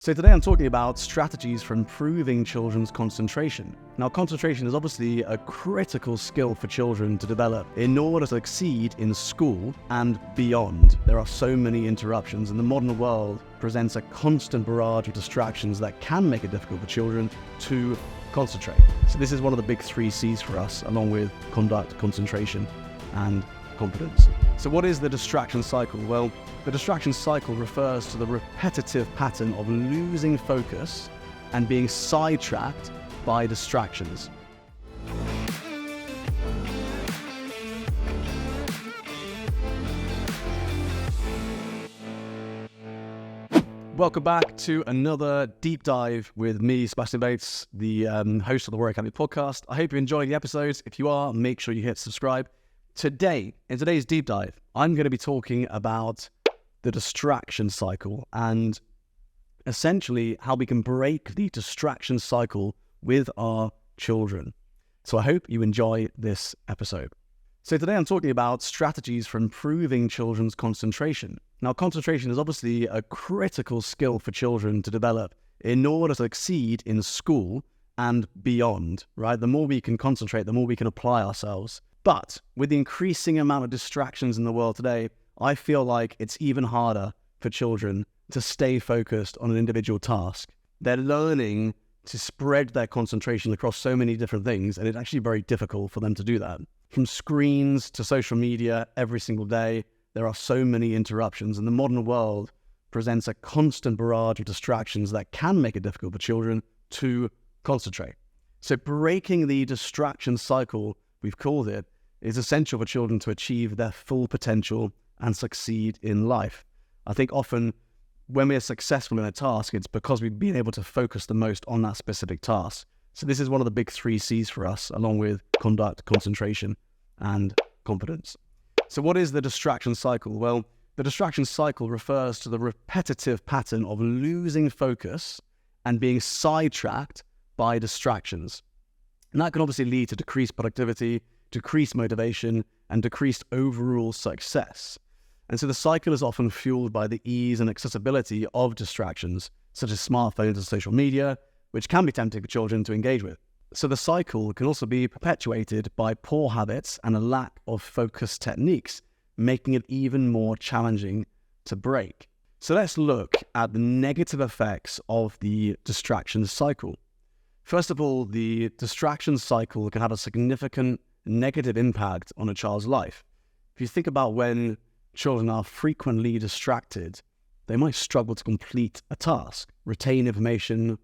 So today I'm talking about strategies for improving children's concentration. Now, concentration is obviously a critical skill for children to develop in order to succeed in school and beyond. There are so many interruptions, and the modern world presents a constant barrage of distractions that can make it difficult for children to concentrate. So this is one of the big 3 C's for us, along with conduct, concentration, and confidence. So what is the distraction cycle? Well, the distraction cycle refers to the repetitive pattern of losing focus and being sidetracked by distractions. Welcome back to another deep dive with me, Sebastian Bates, the host of the Warrior Academy podcast. I hope you're enjoying the episodes. If you are, make sure you hit subscribe. Today, in today's deep dive, I'm going to be talking about the distraction cycle and essentially how we can break the distraction cycle with our children. So I hope you enjoy this episode. So today I'm talking about strategies for improving children's concentration. Now, concentration is obviously a critical skill for children to develop in order to succeed in school and beyond, right? The more we can concentrate, the more we can apply ourselves. But with the increasing amount of distractions in the world today, I feel like it's even harder for children to stay focused on an individual task. They're learning to spread their concentration across so many different things, and it's actually very difficult for them to do that. From screens to social media every single day, there are so many interruptions, and the modern world presents a constant barrage of distractions that can make it difficult for children to concentrate. So breaking the distraction cycle, we've called it, is essential for children to achieve their full potential and succeed in life. I think often when we are successful in a task, it's because we've been able to focus the most on that specific task. So this is one of the big 3 C's for us, along with conduct, concentration, and confidence. So what is the distraction cycle? Well, the distraction cycle refers to the repetitive pattern of losing focus and being sidetracked by distractions. And that can obviously lead to decreased productivity, decreased motivation, and decreased overall success. And so the cycle is often fueled by the ease and accessibility of distractions, such as smartphones and social media, which can be tempting for children to engage with. So the cycle can also be perpetuated by poor habits and a lack of focused techniques, making it even more challenging to break. So let's look at the negative effects of the distraction cycle. First of all, the distraction cycle can have a significant negative impact on a child's life. If you think about when children are frequently distracted, they might struggle to complete a task, retain information,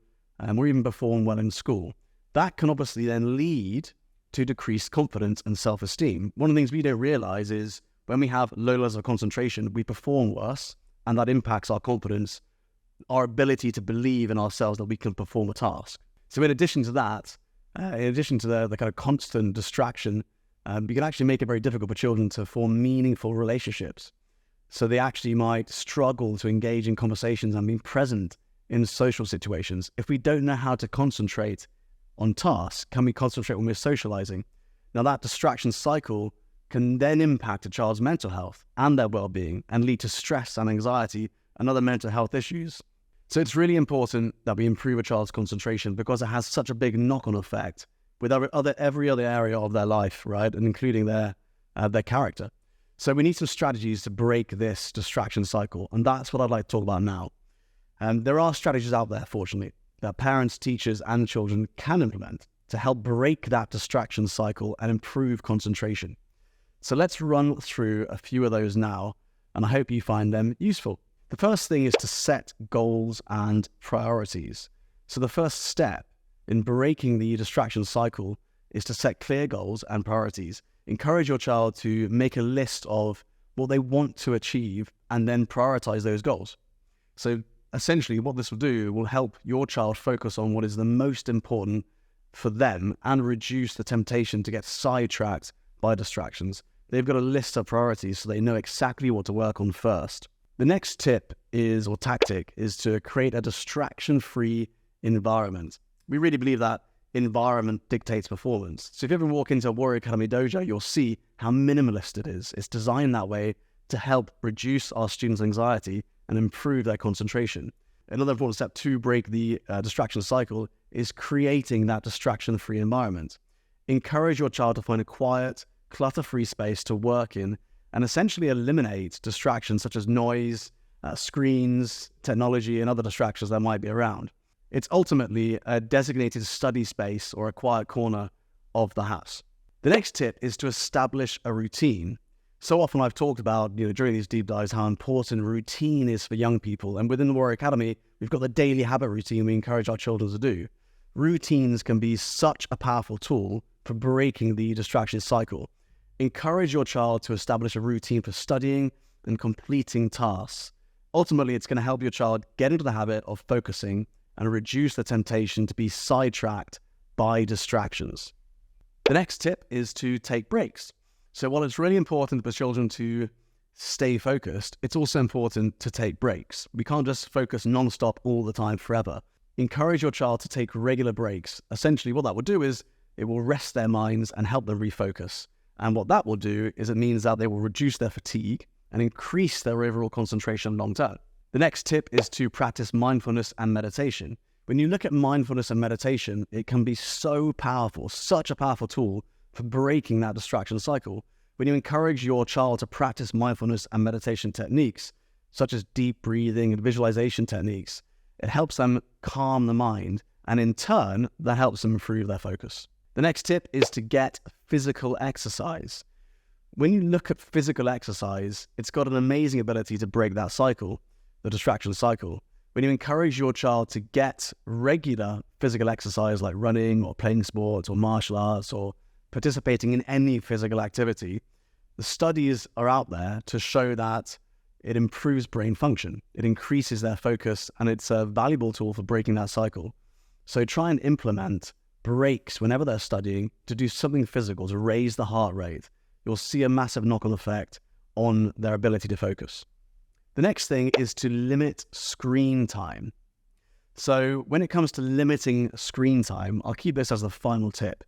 or even perform well in school. That can obviously then lead to decreased confidence and self-esteem. One of the things we don't realize is when we have low levels of concentration, we perform worse, and that impacts our confidence, our ability to believe in ourselves that we can perform a task. So in addition to that, in addition to the kind of constant distraction, you can actually make it very difficult for children to form meaningful relationships. So they actually might struggle to engage in conversations and be present in social situations. If we don't know how to concentrate on tasks, can we concentrate when we're socializing? Now that distraction cycle can then impact a child's mental health and their well-being and lead to stress and anxiety and other mental health issues. So it's really important that we improve a child's concentration because it has such a big knock-on effect with every other area of their life, right, and including their character. So we need some strategies to break this distraction cycle, and that's what I'd like to talk about now. There are strategies out there, fortunately, that parents, teachers, and children can implement to help break that distraction cycle and improve concentration. So let's run through a few of those now, and I hope you find them useful. The first thing is to set goals and priorities. So the first step in breaking the distraction cycle is to set clear goals and priorities. Encourage your child to make a list of what they want to achieve and then prioritize those goals. So essentially what this will do will help your child focus on what is the most important for them and reduce the temptation to get sidetracked by distractions. They've got a list of priorities so they know exactly what to work on first. The next tip or tactic is to create a distraction-free environment. We really believe that environment dictates performance. So if you ever walk into a Warrior Academy dojo, you'll see how minimalist it is. It's designed that way to help reduce our students' anxiety and improve their concentration. another important step to break the distraction cycle is creating that distraction-free environment. Encourage your child to find a quiet, clutter-free space to work in and essentially eliminate distractions such as noise, screens, technology, and other distractions that might be around. It's ultimately a designated study space or a quiet corner of the house. The next tip is to establish a routine. So often I've talked about, during these deep dives, how important routine is for young people. And within the Warrior Academy, we've got the daily habit routine we encourage our children to do. Routines can be such a powerful tool for breaking the distraction cycle. Encourage your child to establish a routine for studying and completing tasks. Ultimately, it's going to help your child get into the habit of focusing and reduce the temptation to be sidetracked by distractions. The next tip is to take breaks. So while it's really important for children to stay focused, it's also important to take breaks. We can't just focus non-stop all the time forever. Encourage your child to take regular breaks. Essentially, what that will do is it will rest their minds and help them refocus. And what that will do is it means that they will reduce their fatigue and increase their overall concentration long term. The next tip is to practice mindfulness and meditation. When you look at mindfulness and meditation, it can be so powerful, such a powerful tool for breaking that distraction cycle. When you encourage your child to practice mindfulness and meditation techniques, such as deep breathing and visualization techniques, it helps them calm the mind, and in turn, that helps them improve their focus. The next tip is to get physical exercise. When you look at physical exercise, it's got an amazing ability to break that cycle, the distraction cycle. When you encourage your child to get regular physical exercise like running or playing sports or martial arts or participating in any physical activity, the studies are out there to show that it improves brain function, it increases their focus, and it's a valuable tool for breaking that cycle. So try and implement breaks whenever they're studying to do something physical to raise the heart rate. You'll see a massive knock-on effect on their ability to focus. The next thing is to limit screen time. So when it comes to limiting screen time, I'll keep this as the final tip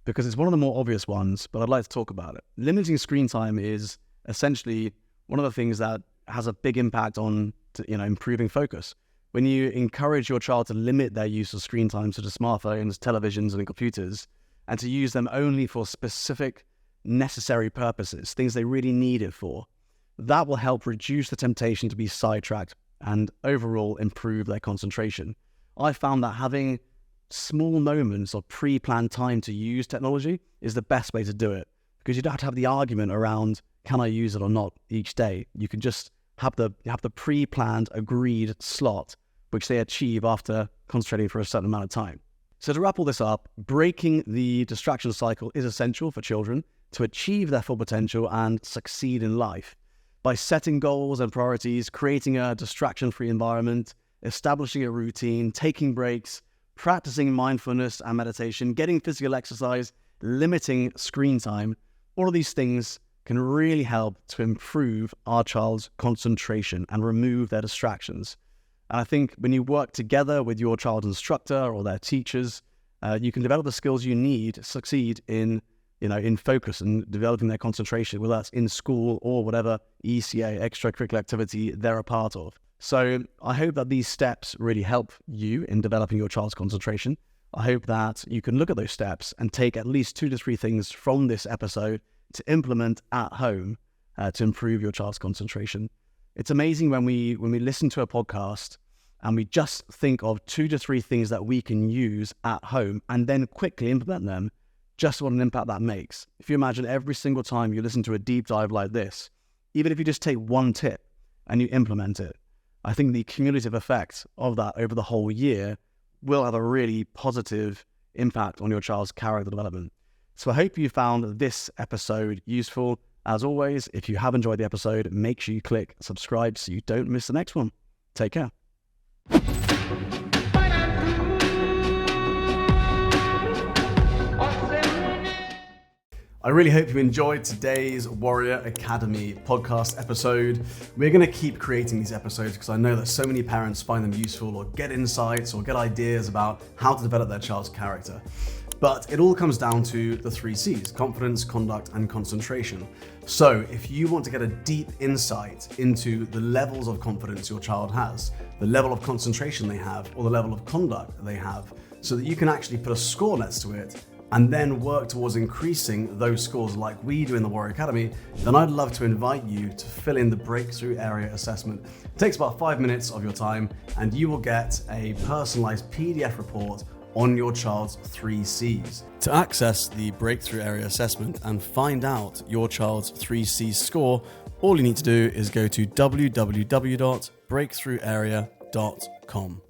because it's one of the more obvious ones, but I'd like to talk about it. Limiting screen time is essentially one of the things that has a big impact on improving focus. When you encourage your child to limit their use of screen time, such as smartphones, televisions, and computers, and to use them only for specific necessary purposes, things they really need it for, that will help reduce the temptation to be sidetracked and overall improve their concentration. I found that having small moments of pre-planned time to use technology is the best way to do it, because you don't have to have the argument around can I use it or not each day. You can just have the pre-planned agreed slot which they achieve after concentrating for a certain amount of time. So to wrap all this up, breaking the distraction cycle is essential for children to achieve their full potential and succeed in life. By setting goals and priorities, creating a distraction-free environment, establishing a routine, taking breaks, practicing mindfulness and meditation, getting physical exercise, limiting screen time, all of these things can really help to improve our child's concentration and remove their distractions. And I think when you work together with your child's instructor or their teachers, you can develop the skills you need to succeed in focus and developing their concentration, whether that's in school or whatever ECA, extracurricular activity they're a part of. So I hope that these steps really help you in developing your child's concentration. I hope that you can look at those steps and take at least 2 to 3 things from this episode to implement at home to improve your child's concentration. It's amazing when we listen to a podcast and we just think of 2 to 3 things that we can use at home and then quickly implement them, just what an impact that makes. If you imagine every single time you listen to a deep dive like this, even if you just take one tip and you implement it, I think the cumulative effect of that over the whole year will have a really positive impact on your child's character development. So I hope you found this episode useful. As always, if you have enjoyed the episode, make sure you click subscribe so you don't miss the next one. Take care. I really hope you enjoyed today's Warrior Academy podcast episode. We're going to keep creating these episodes because I know that so many parents find them useful or get insights or get ideas about how to develop their child's character. But it all comes down to the 3 C's: confidence, conduct, and concentration. So if you want to get a deep insight into the levels of confidence your child has, the level of concentration they have, or the level of conduct they have, so that you can actually put a score next to it and then work towards increasing those scores like we do in the Warrior Academy, then I'd love to invite you to fill in the Breakthrough Area Assessment. It takes about 5 minutes of your time, and you will get a personalized PDF report on your child's 3 C's. To access the Breakthrough Area Assessment and find out your child's 3 C's score, all you need to do is go to www.breakthrougharea.com.